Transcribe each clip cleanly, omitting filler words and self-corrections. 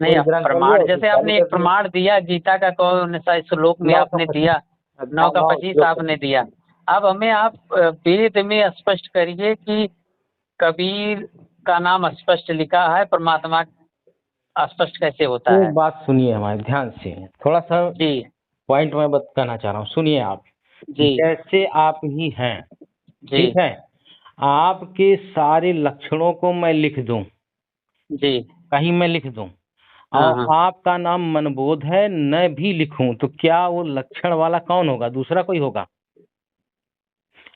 नहीं, कोई आप ग्रंथ प्रमाण चाहिए तो जैसे चालू आपने एक कर दिए। प्रमाण दिया, गीता का कौन सा श्लोक में 9 का आपने 25। दिया, नौ अध्याय का 9 पच्चीस श्लोक आपने 25। दिया। अब हमें आप वेद में स्पष्ट करिए कि कबीर का नाम स्पष्ट लिखा है, परमात्मा स्पष्ट कैसे होता एक है? बात सुनिए हमारे ध्यान से, थोड़ा सा जी। पॉइंट मैं कहना चाह रहा हूँ, सुनिए आप। जी। जैसे आप ही हैं, जी। ठीक है, आपके सारे लक्षणों को मैं लिख दूं, जी। कहीं मैं लिख दूं, हाँ, और हाँ। आपका नाम मनबोध है न भी लिखूं, तो क्या वो लक्षण वाला कौन होगा? दूसरा कोई होगा?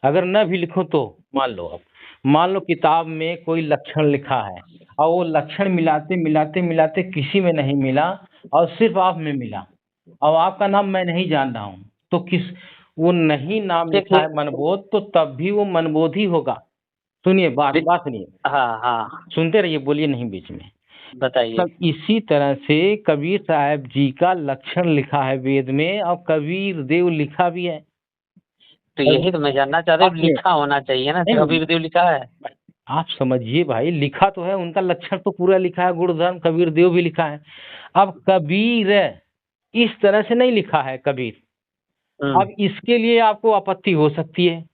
अगर न भी लिखूं तो मान लो, अब मान लो किताब में कोई लक्षण लिखा है, और वो लक्षण मिलाते मिलाते मिलाते किसी में नहीं मिला, और सिर्फ आप में मिला, और आपका नाम मैं नहीं जान रहा हूँ, तो किस, वो नहीं नाम लिखा देखिए। है मनबोध, तो तब भी वो मनबोध ही होगा। सुनिए, बात दि- बात सुनिए, हाँ, हाँ। सुनते रहिए, बोलिए नहीं बीच में। बताइए। तब इसी तरह से कबीर साहब जी का लक्षण लिखा है वेद में, और कबीर देव लिखा भी है। तो कबीर यही तो मैं जानना चाहता हूँ, आपने लिखा होना चाहिए ना, नहीं, कबीर देव लिखा है। आप समझिए भाई, लिखा तो है, उनका लक्षण तो पूरा लिखा है, गुणधर्म कबीर देव भी लिखा है। अब कबीर इस तरह से नहीं लिखा है कबीर। हम्म। अब इसके लिए आपको आपत्ति हो सकती है,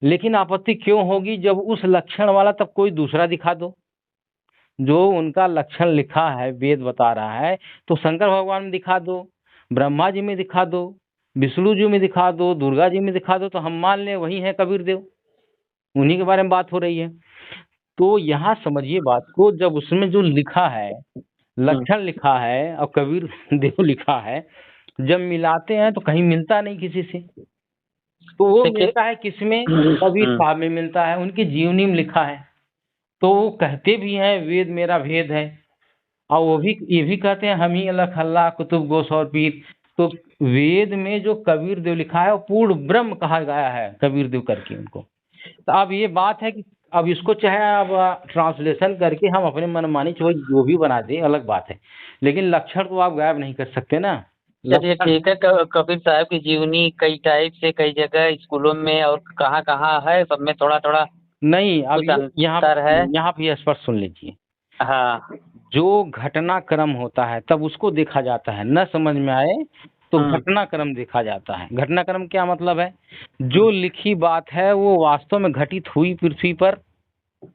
लेकिन आपत्ति क्यों होगी जब उस लक्षण वाला तब कोई दूसरा दिखा दो, जो उनका लक्षण लिखा है, वेद बता रहा है, तो शंकर भगवान में दिखा दो, ब्रह्मा जी में दिखा दो, विष्णु जी में दिखा दो, दुर्गा जी में दिखा दो, तो हम मान लें वही है कबीर देव, उन्हीं के बारे में बात हो रही है। तो यहाँ समझिए बात को, जब उसमें जो लिखा है, हम्म। लक्षण लिखा है और कबीर देव लिखा है, जब मिलाते हैं तो कहीं मिलता नहीं किसी से, तो वो देखिए। मिलता है किसमें? कबीर हम्म। साहब में मिलता है, उनकी जीवनी में लिखा है। तो वो कहते भी हैं वेद मेरा भेद है, और वो भी ये भी कहते हैं हम ही अलग अल्लाह कुतुब गोस और पीर। तो वेद में जो कबीर देव लिखा है वो पूर्ण ब्रह्म कहा गया है कबीर देव करके उनको। तो अब ये बात है कि अब इसको चाहे अब ट्रांसलेशन करके हम अपने मनमानी चाहे जो भी बना दे, अलग बात है, लेकिन लक्षण तो आप गायब नहीं कर सकते ना। चलिए लक्षण ठीक है, कबीर साहब की जीवनी कई टाइप से कई जगह स्कूलों में और कहाँ कहाँ है, सब में थोड़ा थोड़ा नहीं, अब कुछ ये अंतर है। यहाँ पे ये स्पष्ट सुन लीजिए। हाँ। जो घटनाक्रम होता है तब उसको देखा जाता है, न समझ में आए तो हम्म। घटनाक्रम देखा जाता है। घटनाक्रम क्या मतलब है? जो हम्म। लिखी बात है वो वास्तव में घटित हुई पृथ्वी पर,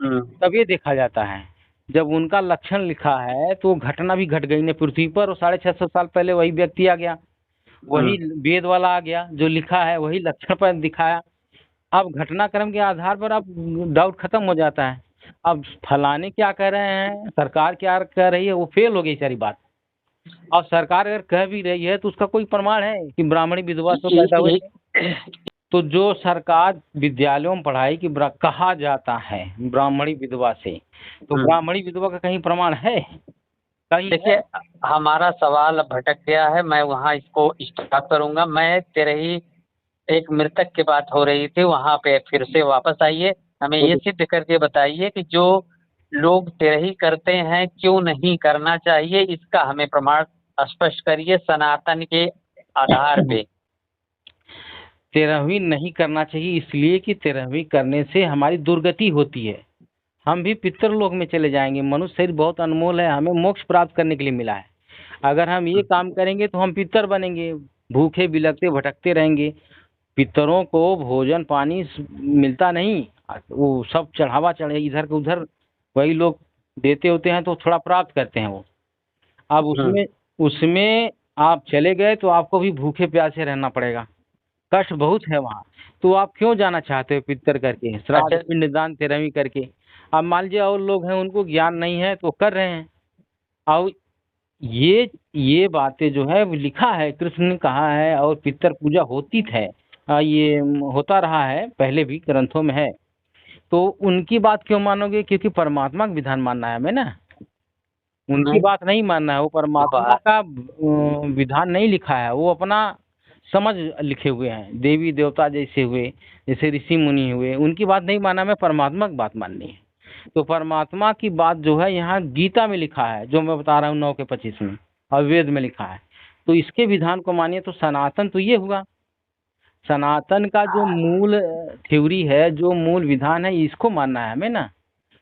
हम्म। तब ये देखा जाता है। जब उनका लक्षण लिखा है तो घटना भी घट गई ना पृथ्वी पर, और 650 साल पहले वही व्यक्ति आ गया, वही हम्म। वेद वाला आ गया, जो लिखा है वही लक्षण पर दिखाया। अब घटनाक्रम के आधार पर अब डाउट खत्म हो जाता है। अब फलाने क्या कह रहे हैं, सरकार क्या कह रही है, वो फेल हो गई सारी बात। और सरकार अगर कह भी रही है तो उसका कोई प्रमाण है कि ब्राह्मणी विधवा से ये- पैदा हुए ये- थे? तो जो सरकार विद्यालयों में पढ़ाई की कहा जाता है ब्राह्मणी विधवा से, तो हम्म। ब्राह्मणी विधवा का कहीं प्रमाण है? कहीं है? देखिए, हमारा सवाल अब भटक गया है, मैं वहाँ इसको स्टॉप करूंगा। मैं तेरे ही एक मृतक की बात हो रही थी, वहाँ पे फिर से वापस आइए। हमें ये बोलिए। सिद्ध करके बताइए कि जो लोग तेरही करते हैं क्यों नहीं करना चाहिए, इसका हमें प्रमाण स्पष्ट करिए सनातन के आधार पे। 13वीं नहीं करना चाहिए इसलिए कि 13वीं करने से हमारी दुर्गति होती है, हम भी पितरलोक में चले जाएंगे। मनुष्य शरीर बहुत अनमोल है, हमें मोक्ष प्राप्त करने के लिए मिला है। अगर हम ये काम करेंगे तो हम पितर बनेंगे, भूखे बिलखते भटकते रहेंगे। पितरों को भोजन पानी मिलता नहीं, वो सब चढ़ावा चढ़े इधर के उधर, वही लोग देते होते हैं तो थोड़ा प्राप्त करते हैं वो। अब हम्म। उसमें उसमें आप चले गए तो आपको भी भूखे प्यासे रहना पड़ेगा, कष्ट बहुत है वहाँ। तो आप क्यों जाना चाहते हो पितर करके, श्राद्ध अच्छा। पिंड दान 13वीं करके? अब मान लीजिए और लोग हैं उनको ज्ञान नहीं है तो कर रहे हैं। और ये बातें जो है वो लिखा है, कृष्ण ने कहा है, और पितर पूजा होती है, ये होता रहा है पहले भी ग्रंथों में है। तो उनकी बात क्यों मानोगे? क्योंकि परमात्मा का विधान मानना है हमें ना, उनकी नहीं। बात नहीं मानना है। वो परमात्मा बात। का विधान नहीं लिखा है, वो अपना समझ लिखे हुए हैं। देवी देवता जैसे हुए, जैसे ऋषि मुनि हुए, उनकी बात नहीं मानना, हमें परमात्मा की बात माननी है। तो परमात्मा की बात जो है यहाँ गीता में लिखा है, जो मैं बता रहा हूँ 9 के 25 में, और वेद में लिखा है। तो इसके विधान को मानिए तो सनातन तो ये हुआ। सनातन का जो मूल थ्योरी है, जो मूल विधान है, इसको मानना है हमें ना।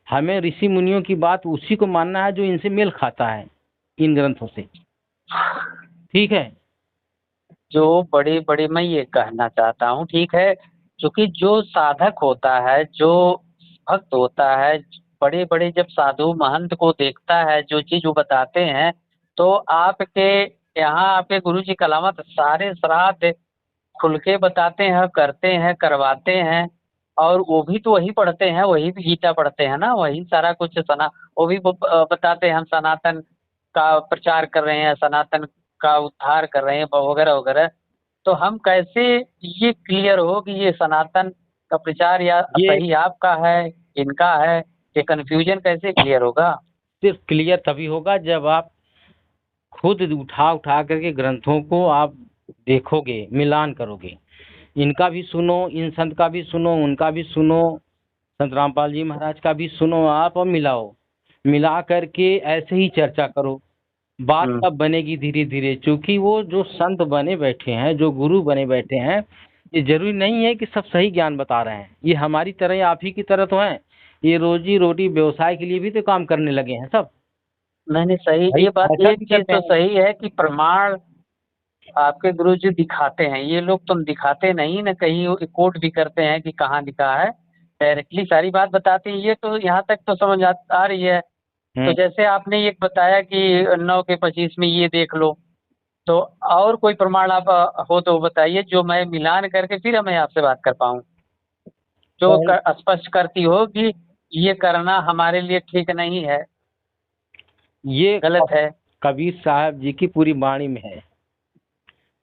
हमें ऋषि मुनियों की बात उसी को मानना है जो इनसे मेल खाता है। इन ग्रंथों से। ठीक है। जो बड़ी बड़ी मैं ये कहना चाहता हूँ, ठीक है, क्योंकि जो साधक होता है, जो भक्त होता है, बड़े बड़े जब साधु महंत को देखता है, जो चीज वो बताते हैं, तो आपके यहाँ आपके गुरु जी कलामत सारे श्राद्ध खुल के बताते हैं, करते हैं, करवाते हैं। और वो भी तो वही पढ़ते हैं, वही भी गीता पढ़ते हैं ना, वही सारा कुछ वो भी बताते हैं हम सनातन का प्रचार कर रहे हैं, सनातन का उद्धार कर रहे हैं, वगैरह वगैरह। तो हम कैसे ये क्लियर हो कि ये सनातन का प्रचार या ये सही आपका है, इनका है, ये कन्फ्यूजन कैसे क्लियर होगा? सिर्फ क्लियर तभी होगा जब आप खुद उठा उठा करके ग्रंथों को आप देखोगे, मिलान करोगे। इनका भी सुनो, इन संत का भी सुनो, उनका भी सुनो, संत रामपाल जी महाराज का भी सुनो आप, और मिलाओ। मिला करके ऐसे ही चर्चा करो। बात हम्म। तब बनेगी धीरे धीरे, क्योंकि वो जो संत बने बैठे हैं, जो गुरु बने बैठे हैं, ये जरूरी नहीं है कि सब सही ज्ञान बता रहे हैं। ये हमारी तरह ही, आप ही की तरह तो हैं। ये रोजी रोटी व्यवसाय के लिए भी तो काम करने लगे हैं सब। नहीं नहीं, सही, भाई ये बात, ऐसा एक भी चीज करते तो हैं। सही है कि प्रमाण आपके गुरु जी दिखाते हैं। ये लोग तो दिखाते नहीं ना, कहीं कोट भी करते हैं कि कहाँ लिखा है, डायरेक्टली सारी बात बताते हैं। ये तो यहाँ तक तो समझ आ रही है। तो हम्म। जैसे आपने ये बताया कि 9 के 25 में ये देख लो, तो और कोई प्रमाण आप हो तो बताइए, जो मैं मिलान करके फिर मैं आपसे बात कर पाऊँ, जो स्पष्ट करती हो कि ये करना हमारे लिए ठीक नहीं है, ये गलत है। कबीर साहब जी की पूरी वाणी में है।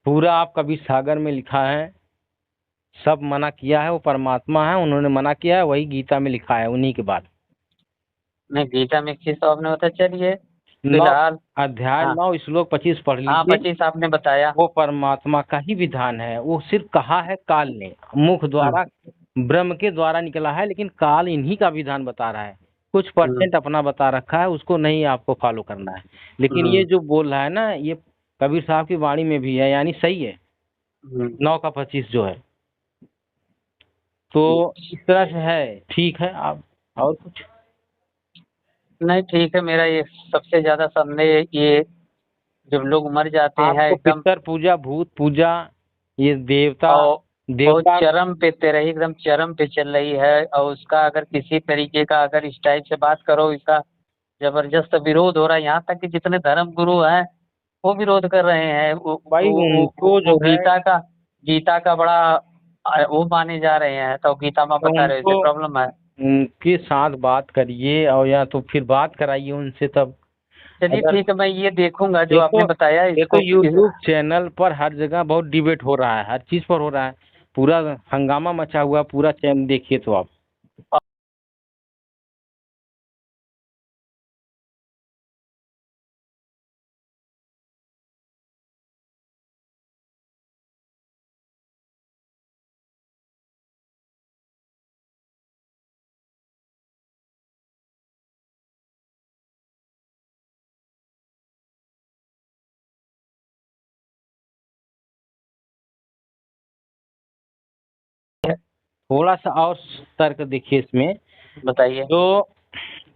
पूरा आप कबीर सागर में लिखा है। सब मना किया है, वो परमात्मा है, उन्होंने मना किया है, वही गीता में लिखा है उन्हीं के बाद। नहीं, गीता में किस तो आपने बता, चलिए 9 फिलहाल। अध्याय हाँ 9 श्लोक 25 पढ़ हाँ, लीजिए। 25 आपने बताया। वो परमात्मा का ही विधान है। वो सिर्फ कहा है काल ने, मुख हम्म। द्वारा, ब्रह्म के द्वारा निकला है, लेकिन काल इन्हीं का विधान बता रहा है। कुछ हम्म। परसेंट अपना बता रखा है, उसको नहीं आपको फॉलो करना है। लेकिन ये हम्म। जो बोल रहा है ना, ये कबीर साहब की वाणी में भी है, यानी सही है। हम्म। 9 का 25 जो है, तो इस तरह से है। ठीक है। आप और कुछ? नहीं, ठीक है, मेरा ये सबसे ज्यादा संदेह ये, जब लोग मर जाते हैं आपको एकदम, पितर पूजा, भूत पूजा, ये देवता, और बहुत देवता चरम पे तेरा एकदम चरम पे चल रही है, और उसका अगर किसी तरीके का अगर इस टाइप से बात करो, इसका जबरदस्त विरोध हो रहा है। यहाँ तक कि जितने धर्म गुरु हैं वो विरोध कर रहे हैं। भाई उनको वो जो है, गीता का बड़ा वो माने जा रहे हैं, तो गीता में तो बता रहे हो, इससे उनको प्रॉब्लम है। उनके साथ बात करिए, और या तो फिर बात कराइए उनसे तब। चलिए अगर ठीक है, मैं ये देखूंगा जो ये आपने तो बताया ये तो इसको यूट्यूब चैनल पर हर जगह बहुत डिबेट हो रहा है, हर चीज पर हो रहा है। पूरा हंगामा मचा हुआ, पूरा चैनल देखिए तो आप। थोड़ा सा और तर्क देखिए इसमें। बताइए। तो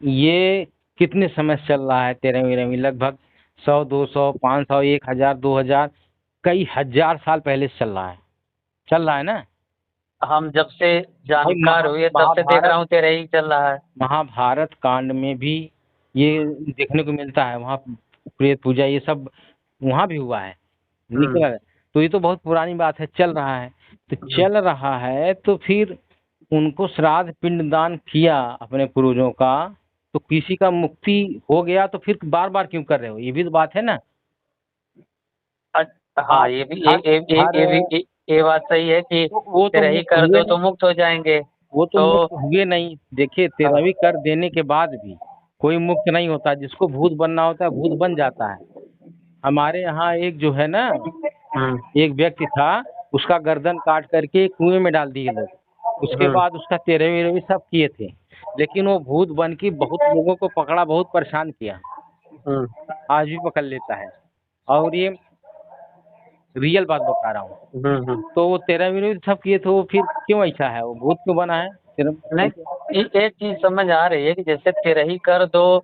ये कितने समय से चल रहा है 13वीं लगभग 100 200 500 1000 2000 कई हजार साल पहले से चल रहा है ना। हम जब से भाई जानकार हुए तब से देख रहा हूँ तेरा ही चल रहा है। महाभारत कांड में भी ये देखने को मिलता है। वहाँ प्रेत पूजा ये सब वहाँ भी हुआ है, हम्म। निकला है। तो ये तो बहुत पुरानी बात है, चल रहा है। तो हम्म। चल रहा है तो फिर उनको श्राद्ध पिंडदान किया अपने पूर्वजों का, तो किसी का मुक्ति हो गया, तो फिर बार बार क्यों कर रहे हो? ये भी तो बात है ना। हाँ, आज ये भी हर हर ये बात सही है कि तो वो तो तेरा ही मुक्त कर हुए दो नहीं, तो मुक्त हो जाएंगे। वो तो तो मुक्त हुए नहीं। देखिए, हाँ। 13वीं कर देने के बाद भी कोई मुक्त नहीं होता। जिसको भूत बनना होता है भूत बन जाता है। हमारे यहाँ एक जो है ना, हम्म। एक व्यक्ति था, उसका गर्दन काट करके कुएं में डाल दिए लोग। उसके हम्म। बाद उसका 13वीं सब किए थे, लेकिन वो भूत बन के बहुत लोगों को पकड़ा, बहुत परेशान किया। हम्म। आज भी पकड़ लेता है। और ये रियल बात बता रहा हूँ। हम्म। तो वो 13वीं सब किए थे, वो फिर क्यों ऐसा है? वो भूत क्यों बना है? नहीं, एक चीज समझ आ रही है कि जैसे तेरा ही कर दो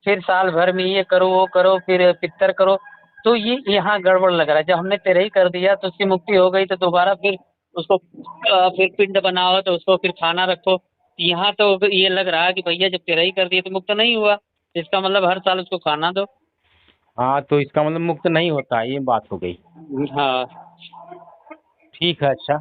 फिर साल भर में ये करो वो करो फिर पितर करो, तो ये यहाँ गड़बड़ लग रहा है। जब हमने तेरही कर दिया तो उसकी मुक्ति हो गई, तो दोबारा फिर उसको फिर पिंड बनाओ तो उसको फिर खाना रखो। यहाँ तो ये लग रहा है कि भैया जब तेरही कर दिए तो मुक्त नहीं हुआ, इसका मतलब हर साल उसको खाना दो। हाँ, तो इसका मतलब मुक्त नहीं होता, ये बात हो गई। हाँ। ठीक है, अच्छा।